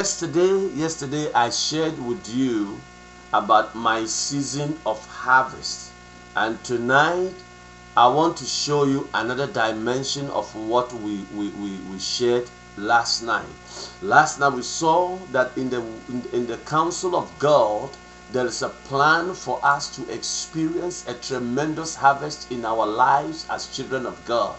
Yesterday I shared with you about my season of harvest, and tonight I want to show you another dimension of what we shared last night. Last night we saw that in the counsel of God there is a plan for us to experience a tremendous harvest in our lives as children of God.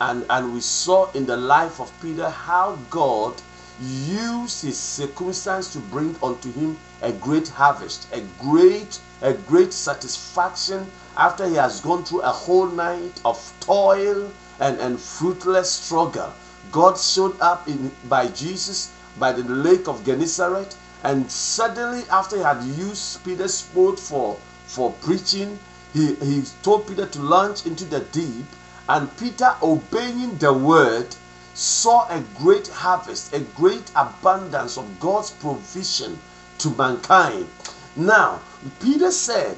And we saw in the life of Peter how God used his circumstance to bring unto him a great harvest, a great satisfaction after he has gone through a whole night of toil and fruitless struggle. God showed up by Jesus by the lake of Gennesaret, and suddenly after he had used Peter's boat for preaching, he told Peter to launch into the deep, and Peter, obeying the word, saw a great harvest, a great abundance of God's provision to mankind. Now, Peter said,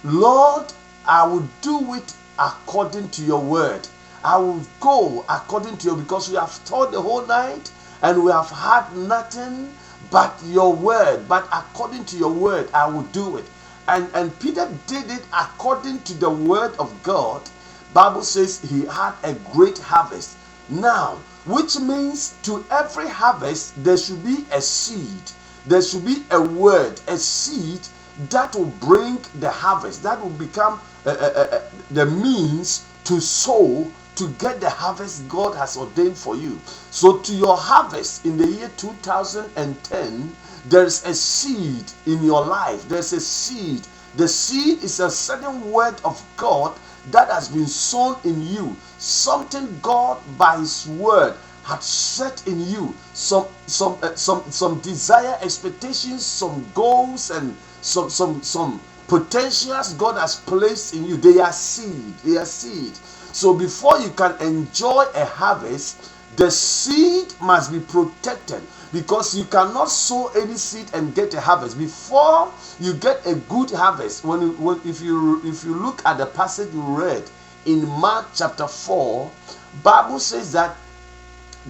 Lord, I will do it according to your word. I will go according to you, because we have toiled the whole night and we have had nothing but your word. But according to your word, I will do it. And Peter did it according to the word of God. Bible says he had a great harvest. Now, which means to every harvest there should be a seed. There should be a word, a seed that will bring the harvest, that will become the means to sow to get the harvest God has ordained for you. So to your harvest in the year 2010, there's a seed in your life. There's a seed. The seed is a certain word of God that has been sown in you. Something God by his word had set in you. Some desire, expectations, some goals, and some potentials God has placed in you. They are seed. They are seed. So before you can enjoy a harvest, the seed must be protected, because you cannot sow any seed and get a harvest. Before you get a good harvest, if you look at the passage you read in Mark chapter 4, Bible says that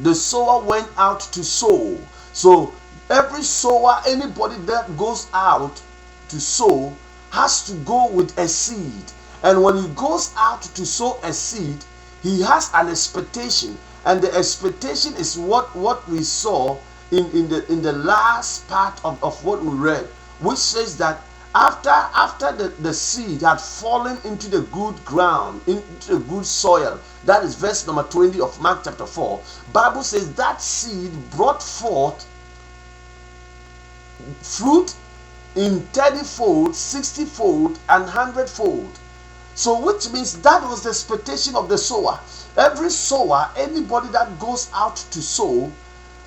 the sower went out to sow. So every sower, anybody that goes out to sow, has to go with a seed. And when he goes out to sow a seed, he has an expectation. And the expectation is what we saw in the last part of what we read, which says that after the seed had fallen into the good ground, into the good soil, that is verse number 20 of Mark chapter 4, Bible says that seed brought forth fruit in 30-fold, 60-fold, and 100-fold. So which means that was the expectation of the sower. Every sower, anybody that goes out to sow,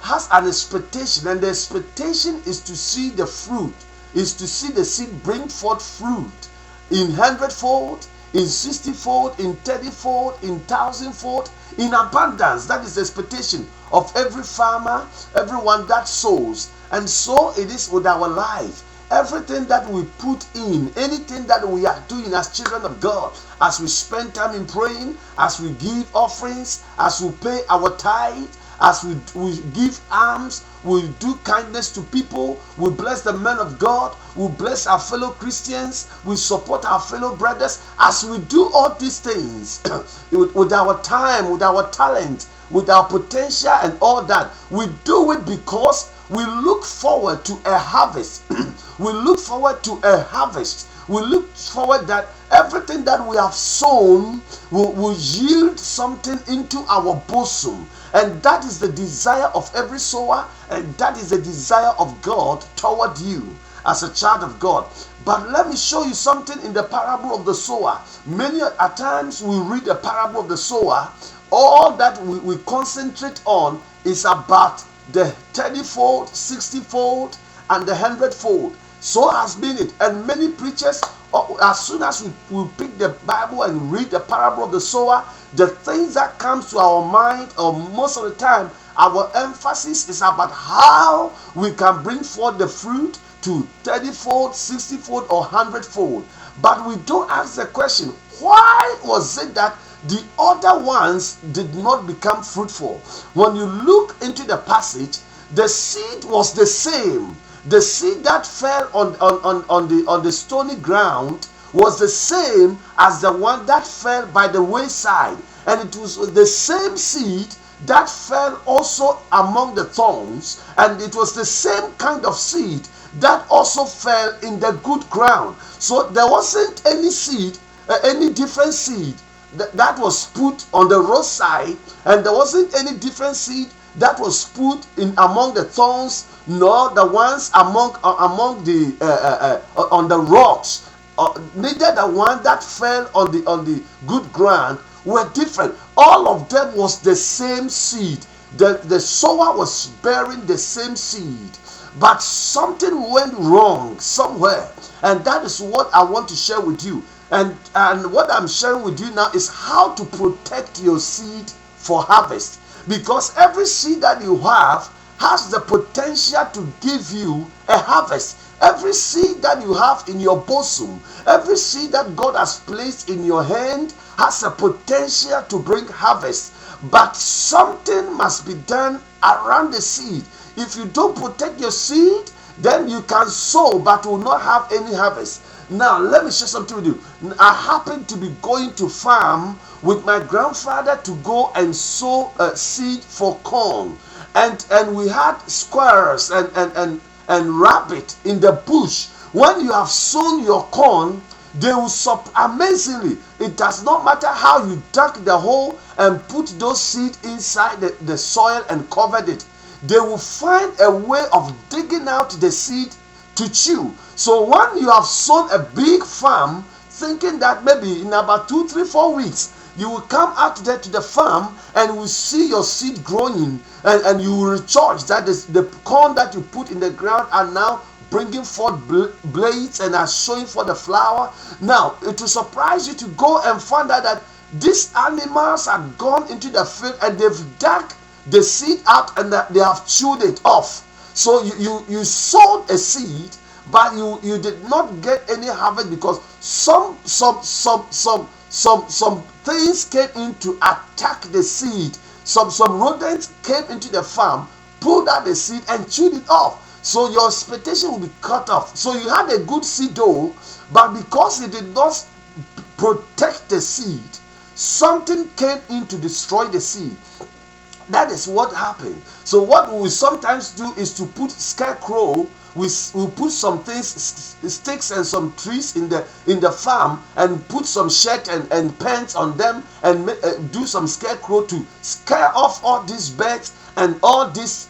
has an expectation, and the expectation is to see the fruit, is to see the seed bring forth fruit in 100-fold, in 60-fold, in 30-fold, in 1,000-fold, in abundance. That is the expectation of every farmer, everyone that sows. And so it is with our life. Everything that we put in, anything that we are doing as children of God, as we spend time in praying, as we give offerings, as we pay our tithe, as we give alms, we do kindness to people, we bless the men of God, we bless our fellow Christians, we support our fellow brothers. As we do all these things with our time, with our talent, with our potential and all that, we do it because we look forward to a harvest. We look forward to a harvest. We look forward that everything that we have sown will yield something into our bosom. And that is the desire of every sower, and that is the desire of God toward you as a child of God. But let me show you something in the parable of the sower. Many a times we read the parable of the sower, all that we concentrate on is about the 30-fold, 60-fold, and the 100-fold. So has been it. And many preachers, as soon as we pick the Bible and read the parable of the sower, the things that comes to our mind, or most of the time, our emphasis is about how we can bring forth the fruit to 30-fold, 60-fold, or 100-fold. But we don't ask the question, why was it that the other ones did not become fruitful? When you look into the passage, The seed was the same. The seed that fell on the stony ground was the same as the one that fell by the wayside. And it was the same seed that fell also among the thorns. And it was the same kind of seed that also fell in the good ground. So there wasn't any seed, any different seed that was put on the roadside, and there wasn't any different seed that was put in among the thorns, nor the ones among the on the rocks. Neither the one that fell on the good ground were different. All of them was the same seed. The sower was bearing the same seed, but something went wrong somewhere, and that is what I want to share with you. And what I'm sharing with you now is how to protect your seed for harvest, because every seed that you have has the potential to give you a harvest. Every seed that you have in your bosom, every seed that God has placed in your hand has a potential to bring harvest. But something must be done around the seed. If you don't protect your seed, then you can sow but will not have any harvest. Now, let me share something with you. I happened to be going to farm with my grandfather to go and sow seed for corn. And we had squirrels and rabbit in the bush. When you have sown your corn, they will amazingly, it does not matter how you dug the hole and put those seed inside the soil and covered it, they will find a way of digging out the seed to chew. So when you have sown a big farm, thinking that maybe in about 2, 3, 4 weeks you will come out there to the farm and will see your seed growing, and you will rejoice that the corn that you put in the ground are now bringing forth blades and are showing for the flower. Now it will surprise you to go and find out that these animals have gone into the field and they've dug the seed out and that they have chewed it off. So you sowed a seed, but you did not get any harvest because some things came in to attack the seed. Some rodents came into the farm, pulled out the seed and chewed it off. So your expectation will be cut off. So you had a good seed though, but because you did not protect the seed, something came in to destroy the seed. That is what happened. So what we sometimes do is to put scarecrow. We put some things, sticks and some trees in the farm, and put some shed and pens on them, and do some scarecrow to scare off all these birds and all these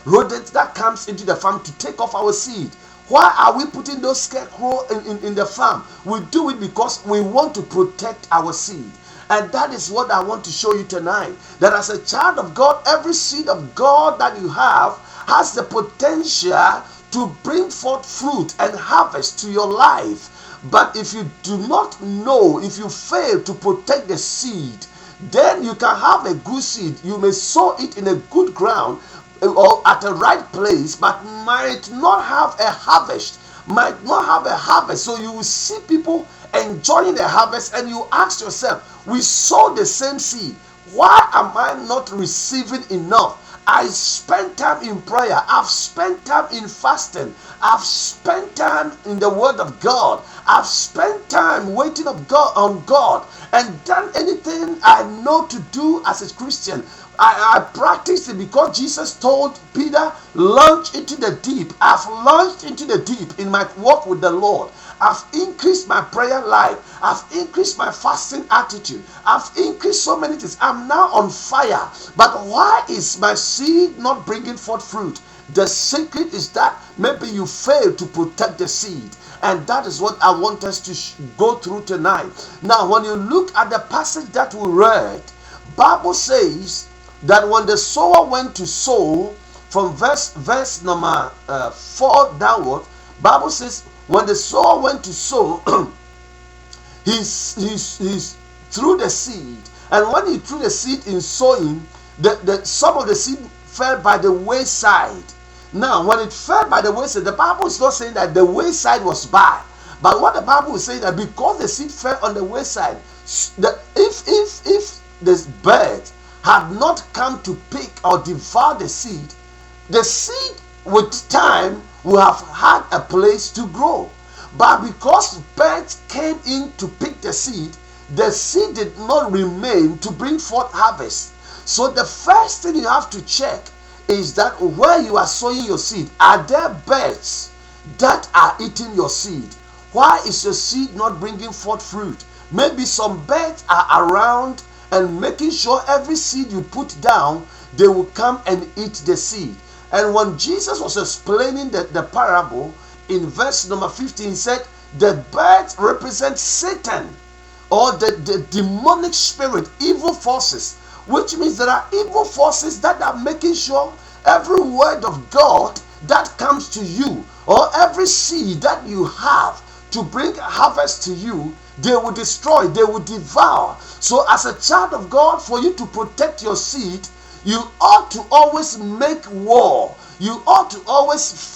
rodents that comes into the farm to take off our seed. Why are we putting those scarecrow in the farm? We do it because we want to protect our seed. And that is what I want to show you tonight. That as a child of God, every seed of God that you have has the potential to bring forth fruit and harvest to your life. But if you do not know, if you fail to protect the seed, then you can have a good seed. You may sow it in a good ground or at the right place, but might not have a harvest. Might not have a harvest. So you will see people enjoying the harvest, and you ask yourself, we sow the same seed. Why am I not receiving enough? I spent time in prayer. I've spent time in fasting. I've spent time in the Word of God. I've spent time waiting on God, and done anything I know to do as a Christian. I practiced it because Jesus told Peter, launch into the deep. I've launched into the deep in my walk with the Lord. I've increased my prayer life. I've increased my fasting attitude. I've increased so many things. I'm now on fire. But why is my seed not bringing forth fruit? The secret is that maybe you fail to protect the seed. And that is what I want us to go through tonight. Now, when you look at the passage that we read, Bible says that when the sower went to sow, from verse number 4 downward, Bible says when the sower went to sow, he threw the seed, and when he threw the seed in sowing, some of the seed fell by the wayside. Now, when it fell by the wayside, the Bible is not saying that the wayside was bad, but what the Bible is saying that because the seed fell on the wayside, if this bird had not come to pick or devour the seed, The seed with time will have had a place to grow. But because birds came in to pick the seed did not remain to bring forth harvest. So the first thing you have to check is that where you are sowing your seed, are there birds that are eating your seed? Why is your seed not bringing forth fruit? Maybe some birds are around and making sure every seed you put down, they will come and eat the seed. And when Jesus was explaining the parable in verse number 15, he said the birds represent Satan, or the demonic spirit, evil forces, which means there are evil forces that are making sure every word of God that comes to you, or every seed that you have to bring harvest to you, they will destroy, they will devour. So as a child of God, for you to protect your seed, you ought to always make war. You ought to always